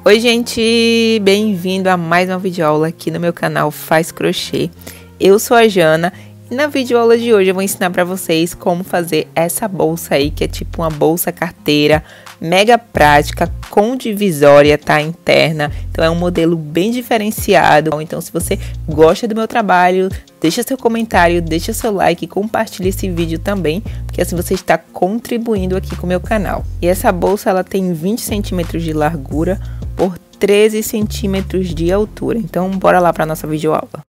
Oi gente, bem-vindo a mais uma videoaula aqui no meu canal Faz Crochê. Eu sou a Jana e na videoaula de hoje eu vou ensinar para vocês como fazer essa bolsa aí, que é tipo uma bolsa carteira, mega prática, com divisória, tá, interna. Então é um modelo bem diferenciado. Então se você gosta do meu trabalho, deixa seu comentário, deixa seu like e compartilhe esse vídeo também, porque assim você está contribuindo aqui com o meu canal. E essa bolsa ela tem 20 centímetros de largura por 13 centímetros de altura. Então bora lá para nossa videoaula.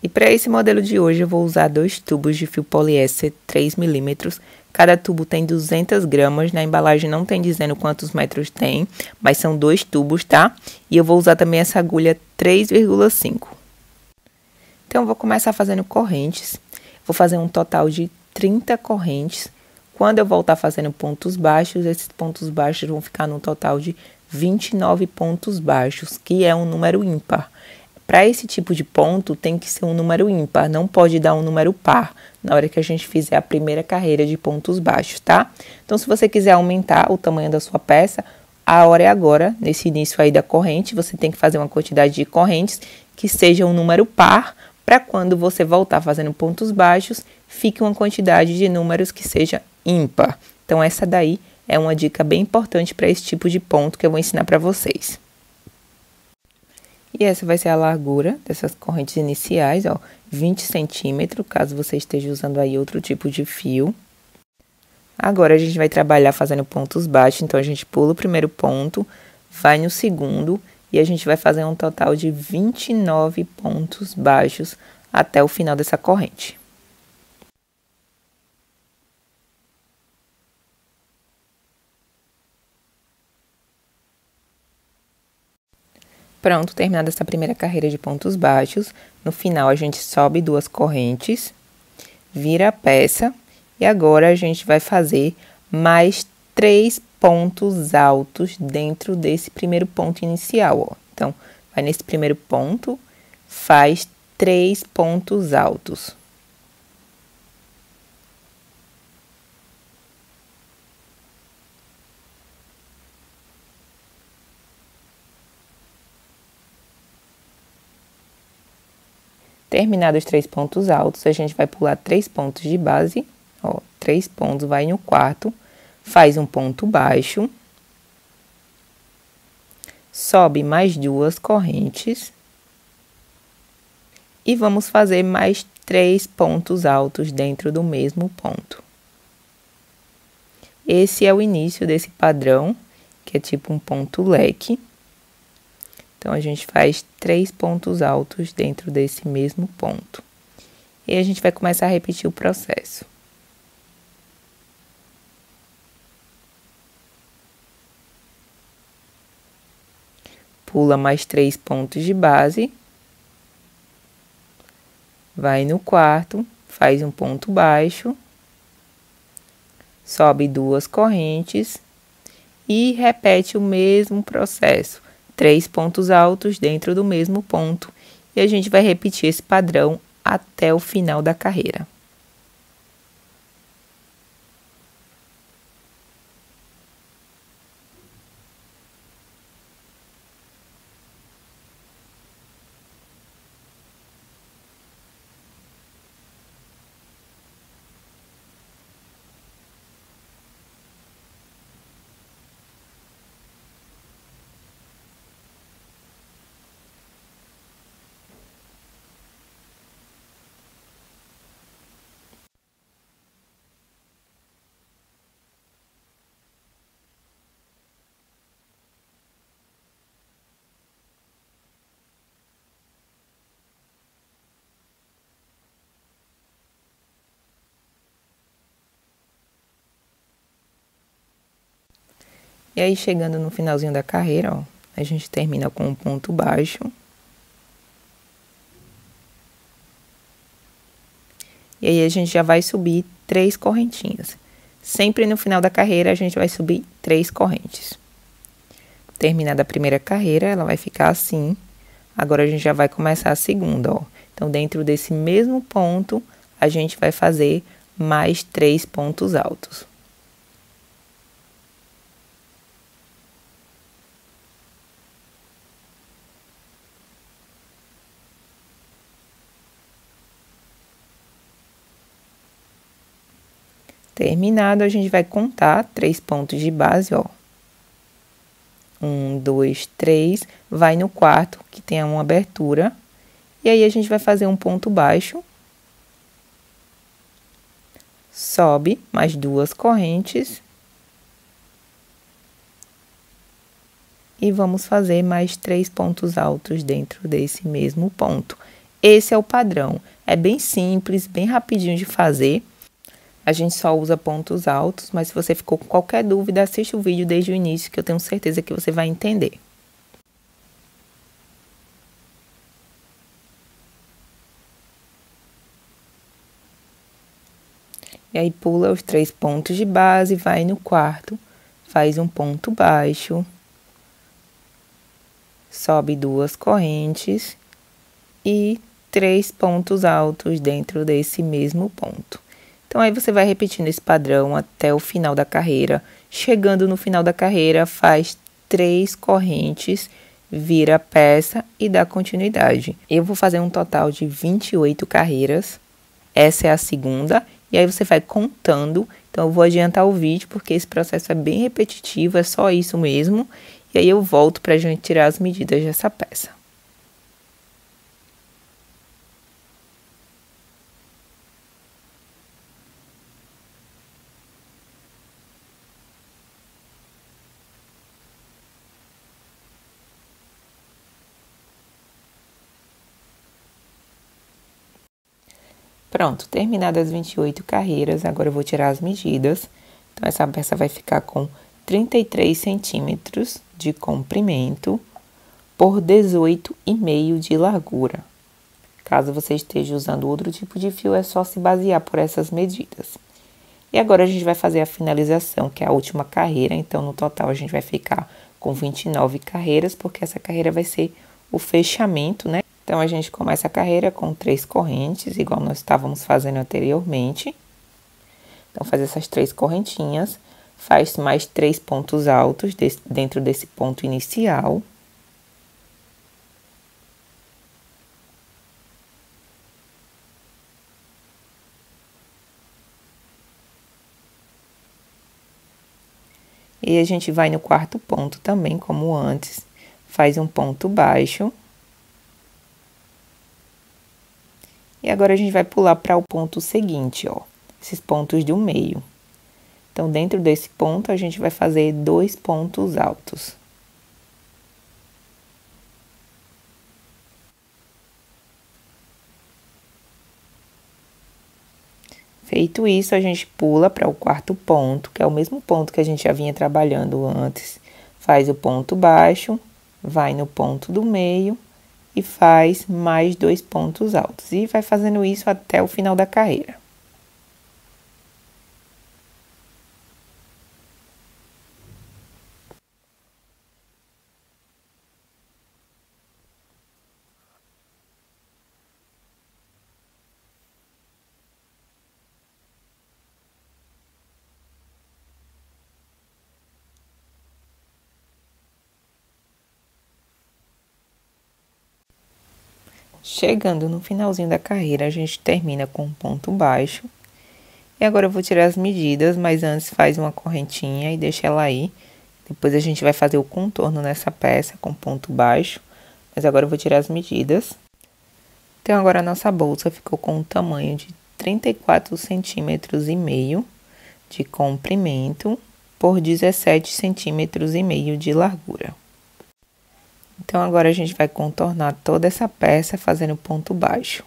E para esse modelo de hoje eu vou usar 2 tubos de fio poliéster 3 milímetros. Cada tubo tem 200 gramas, na embalagem não tem dizendo quantos metros tem, mas são 2 tubos, tá? E eu vou usar também essa agulha 3,5. Então eu vou começar fazendo correntes, vou fazer um total de 30 correntes. Quando eu voltar fazendo pontos baixos, esses pontos baixos vão ficar no total de 29 pontos baixos, que é um número ímpar. Para esse tipo de ponto, tem que ser um número ímpar, não pode dar um número par na hora que a gente fizer a primeira carreira de pontos baixos, tá? Então, se você quiser aumentar o tamanho da sua peça, a hora é agora, nesse início aí da corrente, você tem que fazer uma quantidade de correntes que seja um número par, para quando você voltar fazendo pontos baixos, fique uma quantidade de números que seja ímpar. Então, essa daí é uma dica bem importante para esse tipo de ponto que eu vou ensinar para vocês. E essa vai ser a largura dessas correntes iniciais, ó, 20 centímetros, caso você esteja usando aí outro tipo de fio. Agora, a gente vai trabalhar fazendo pontos baixos, então a gente pula o primeiro ponto, vai no segundo, e a gente vai fazer um total de 29 pontos baixos até o final dessa corrente. Pronto, terminada essa primeira carreira de pontos baixos, no final a gente sobe 2 correntes, vira a peça e agora a gente vai fazer mais 3 pontos altos dentro desse primeiro ponto inicial, ó. Então, vai nesse primeiro ponto, faz 3 pontos altos. Terminados os 3 pontos altos, a gente vai pular 3 pontos de base, ó, 3 pontos, vai no quarto, faz um ponto baixo, sobe mais 2 correntes e vamos fazer mais 3 pontos altos dentro do mesmo ponto. Esse é o início desse padrão, que é tipo um ponto leque. Então, a gente faz 3 pontos altos dentro desse mesmo ponto. E a gente vai começar a repetir o processo. Pula mais 3 pontos de base. Vai no quarto, faz um ponto baixo. Sobe 2 correntes. E repete o mesmo processo. 3 pontos altos dentro do mesmo ponto. E a gente vai repetir esse padrão até o final da carreira. E aí, chegando no finalzinho da carreira, ó, a gente termina com um ponto baixo. E aí, a gente já vai subir 3 correntinhas. Sempre no final da carreira, a gente vai subir 3 correntes. Terminada a primeira carreira, ela vai ficar assim. Agora, a gente já vai começar a segunda, ó. Então, dentro desse mesmo ponto, a gente vai fazer mais 3 pontos altos. Terminado, a gente vai contar 3 pontos de base, ó. 1, 2, 3, vai no quarto, que tem uma abertura, e aí a gente vai fazer um ponto baixo, sobe mais 2 correntes, e vamos fazer mais 3 pontos altos dentro desse mesmo ponto. Esse é o padrão, é bem simples, bem rapidinho de fazer. A gente só usa pontos altos, mas se você ficou com qualquer dúvida, assista o vídeo desde o início, que eu tenho certeza que você vai entender. E aí pula os 3 pontos de base, vai no quarto, faz um ponto baixo, sobe 2 correntes e 3 pontos altos dentro desse mesmo ponto. Então, aí você vai repetindo esse padrão até o final da carreira. Chegando no final da carreira, faz 3 correntes, vira a peça e dá continuidade. Eu vou fazer um total de 28 carreiras. Essa é a segunda. E aí você vai contando. Então, eu vou adiantar o vídeo, porque esse processo é bem repetitivo, é só isso mesmo. E aí eu volto para a gente tirar as medidas dessa peça. Pronto, terminadas as 28 carreiras, agora eu vou tirar as medidas. Então, essa peça vai ficar com 33 centímetros de comprimento por 18,5 de largura. Caso você esteja usando outro tipo de fio, é só se basear por essas medidas. E agora a gente vai fazer a finalização, que é a última carreira. Então, no total, a gente vai ficar com 29 carreiras, porque essa carreira vai ser o fechamento, né? Então, a gente começa a carreira com 3 correntes, igual nós estávamos fazendo anteriormente. Então, faz essas 3 correntinhas, faz mais 3 pontos altos dentro desse ponto inicial. E a gente vai no quarto ponto também, como antes, faz um ponto baixo. E agora a gente vai pular para o ponto seguinte, ó, esses pontos do meio. Então, dentro desse ponto, a gente vai fazer 2 pontos altos. Feito isso, a gente pula para o quarto ponto, que é o mesmo ponto que a gente já vinha trabalhando antes. Faz o ponto baixo, vai no ponto do meio e faz mais 2 pontos altos. E vai fazendo isso até o final da carreira. Chegando no finalzinho da carreira, a gente termina com um ponto baixo. E agora eu vou tirar as medidas, mas antes faz uma correntinha e deixa ela aí. Depois a gente vai fazer o contorno nessa peça com ponto baixo. Mas agora eu vou tirar as medidas. Então, agora a nossa bolsa ficou com um tamanho de 34 centímetros e meio de comprimento por 17 centímetros e meio de largura. Então, agora a gente vai contornar toda essa peça fazendo ponto baixo.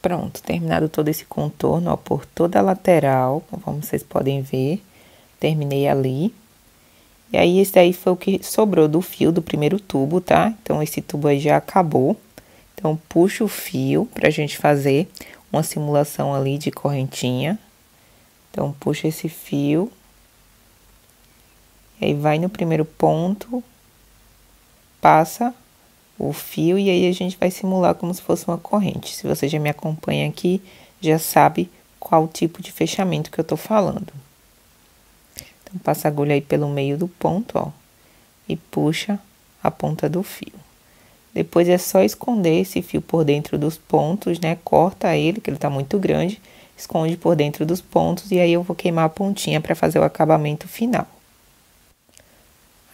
Pronto, terminado todo esse contorno, ó, por toda a lateral, conforme vocês podem ver. Terminei ali. E aí, esse daí foi o que sobrou do fio do primeiro tubo, tá? Então, esse tubo aí já acabou. Então, puxa o fio pra gente fazer uma simulação ali de correntinha. Então, puxa esse fio. E aí, vai no primeiro ponto. Passa o fio e aí a gente vai simular como se fosse uma corrente. Se você já me acompanha aqui, já sabe qual tipo de fechamento que eu tô falando. Então, passa a agulha aí pelo meio do ponto, ó, e puxa a ponta do fio. Depois é só esconder esse fio por dentro dos pontos, né? Corta ele, que ele tá muito grande, esconde por dentro dos pontos e aí eu vou queimar a pontinha para fazer o acabamento final.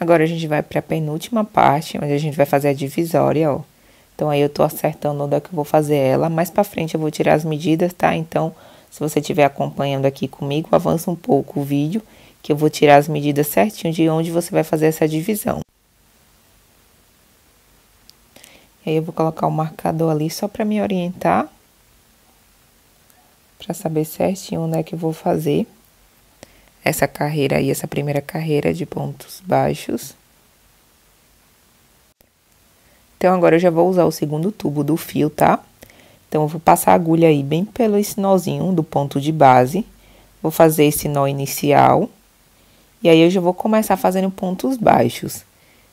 Agora a gente vai para a penúltima parte, onde a gente vai fazer a divisória, ó. Então aí eu tô acertando onde é que eu vou fazer ela, mais para frente eu vou tirar as medidas, tá? Então, se você estiver acompanhando aqui comigo, avança um pouco o vídeo, que eu vou tirar as medidas certinho de onde você vai fazer essa divisão. E aí eu vou colocar o marcador ali só para me orientar, para saber certinho onde é que eu vou fazer essa carreira aí, essa primeira carreira de pontos baixos. Então, agora eu já vou usar o segundo tubo do fio, tá? Então, eu vou passar a agulha aí bem pelo esse nozinho do ponto de base. Vou fazer esse nó inicial. E aí, eu já vou começar fazendo pontos baixos.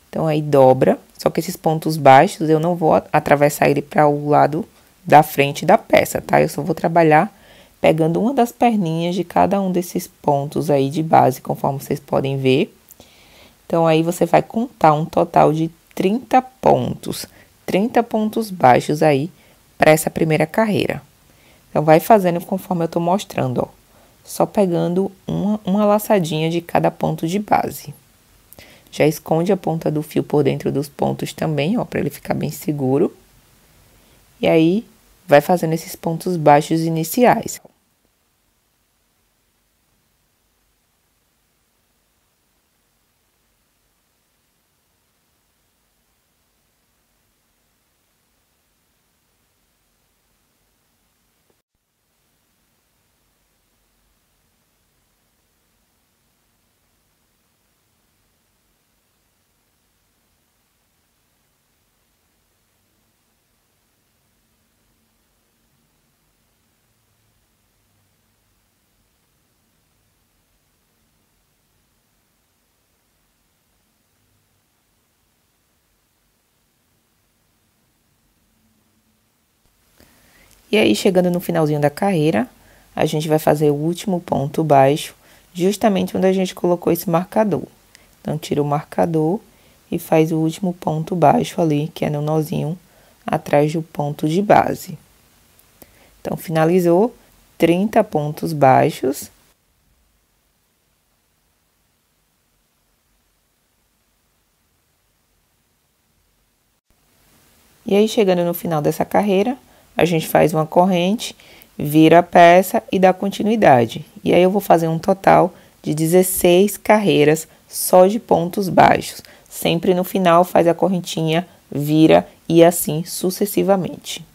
Então, aí dobra, só que esses pontos baixos eu não vou atravessar ele para o lado da frente da peça, tá? Eu só vou trabalhar pegando uma das perninhas de cada um desses pontos aí de base, conforme vocês podem ver. Então, aí você vai contar um total de 30 pontos baixos aí para essa primeira carreira. Então, vai fazendo conforme eu tô mostrando, ó. Só pegando uma laçadinha de cada ponto de base. Já esconde a ponta do fio por dentro dos pontos também, ó, para ele ficar bem seguro. E aí, vai fazendo esses pontos baixos iniciais. E aí, chegando no finalzinho da carreira, a gente vai fazer o último ponto baixo, justamente onde a gente colocou esse marcador. Então, tira o marcador e faz o último ponto baixo ali, que é no nozinho atrás do ponto de base. Então, finalizou 30 pontos baixos. E aí, chegando no final dessa carreira, a gente faz uma corrente, vira a peça e dá continuidade. E aí, eu vou fazer um total de 16 carreiras só de pontos baixos. Sempre no final, faz a correntinha, vira e assim sucessivamente.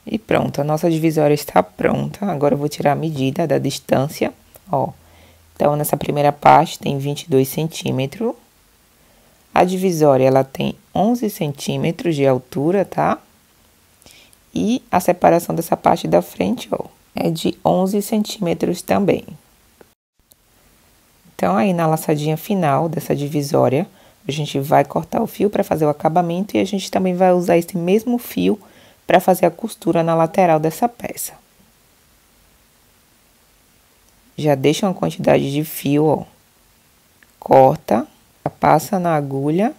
E pronto, a nossa divisória está pronta. Agora eu vou tirar a medida da distância, ó. Então, nessa primeira parte tem 22 centímetros. A divisória, ela tem 11 centímetros de altura, tá? E a separação dessa parte da frente, ó, é de 11 centímetros também. Então, aí na laçadinha final dessa divisória, a gente vai cortar o fio para fazer o acabamento e a gente também vai usar esse mesmo fio para fazer a costura na lateral dessa peça. Já deixa uma quantidade de fio, ó. Corta, passa na agulha.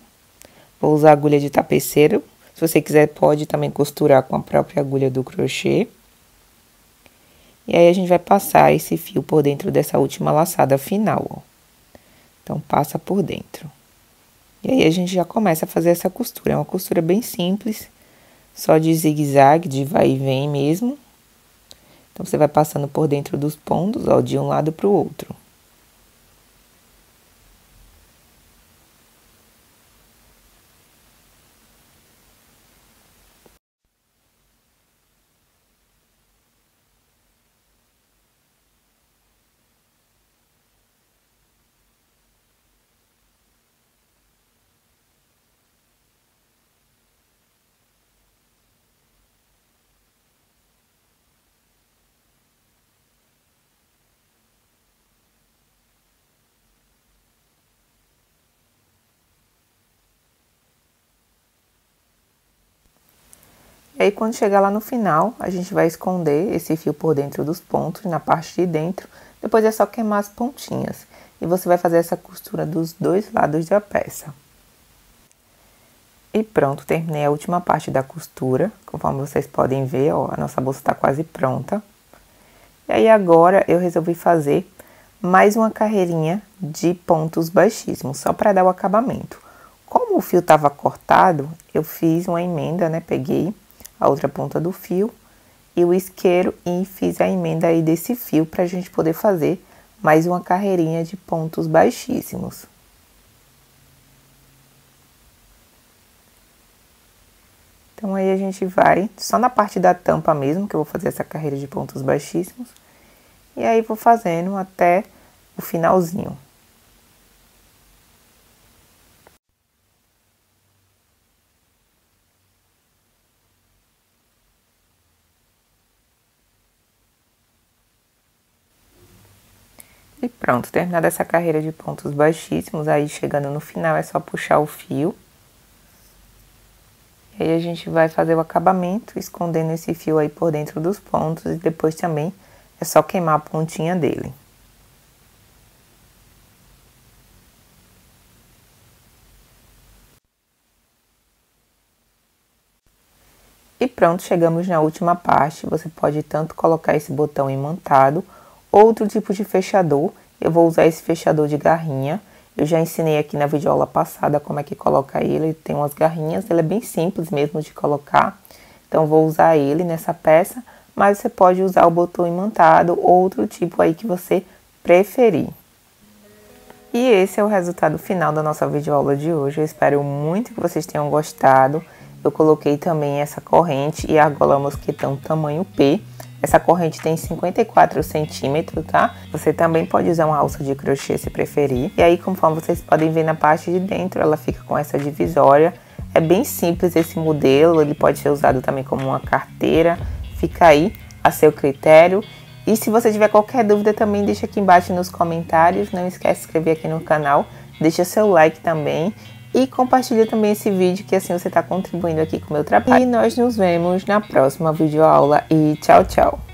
Vou usar agulha de tapeceiro. Se você quiser, pode também costurar com a própria agulha do crochê. E aí, a gente vai passar esse fio por dentro dessa última laçada final, ó. Então, passa por dentro. E aí, a gente já começa a fazer essa costura. É uma costura bem simples, só de zigue-zague, de vai e vem mesmo. Então, você vai passando por dentro dos pontos, ó, de um lado para o outro. E aí, quando chegar lá no final, a gente vai esconder esse fio por dentro dos pontos, na parte de dentro. Depois é só queimar as pontinhas. E você vai fazer essa costura dos dois lados da peça. E pronto, terminei a última parte da costura. Conforme vocês podem ver, ó, a nossa bolsa tá quase pronta. E aí, agora, eu resolvi fazer mais uma carreirinha de pontos baixíssimos, só para dar o acabamento. Como o fio tava cortado, eu fiz uma emenda, né? Peguei a outra ponta do fio e o isqueiro e fiz a emenda aí desse fio pra gente poder fazer mais uma carreirinha de pontos baixíssimos. Então, aí a gente vai só na parte da tampa mesmo, que eu vou fazer essa carreira de pontos baixíssimos. E aí, vou fazendo até o finalzinho. E pronto, terminada essa carreira de pontos baixíssimos, aí chegando no final é só puxar o fio. E aí a gente vai fazer o acabamento, escondendo esse fio aí por dentro dos pontos e depois também é só queimar a pontinha dele. E pronto, chegamos na última parte. Você pode tanto colocar esse botão imantado, outro tipo de fechador. Eu vou usar esse fechador de garrinha. Eu já ensinei aqui na videoaula passada como é que coloca ele. Ele tem umas garrinhas, ele é bem simples mesmo de colocar. Então, vou usar ele nessa peça, mas você pode usar o botão imantado ou outro tipo aí que você preferir. E esse é o resultado final da nossa videoaula de hoje. Eu espero muito que vocês tenham gostado. Eu coloquei também essa corrente e a argola mosquetão tamanho P. Essa corrente tem 54 centímetros, tá? Você também pode usar uma alça de crochê se preferir. E aí, conforme vocês podem ver na parte de dentro, ela fica com essa divisória. É bem simples esse modelo, ele pode ser usado também como uma carteira. Fica aí a seu critério. E se você tiver qualquer dúvida também, deixa aqui embaixo nos comentários. Não esquece de se inscrever aqui no canal, deixa seu like também. E compartilha também esse vídeo, que assim você está contribuindo aqui com o meu trabalho. E nós nos vemos na próxima videoaula e tchau, tchau!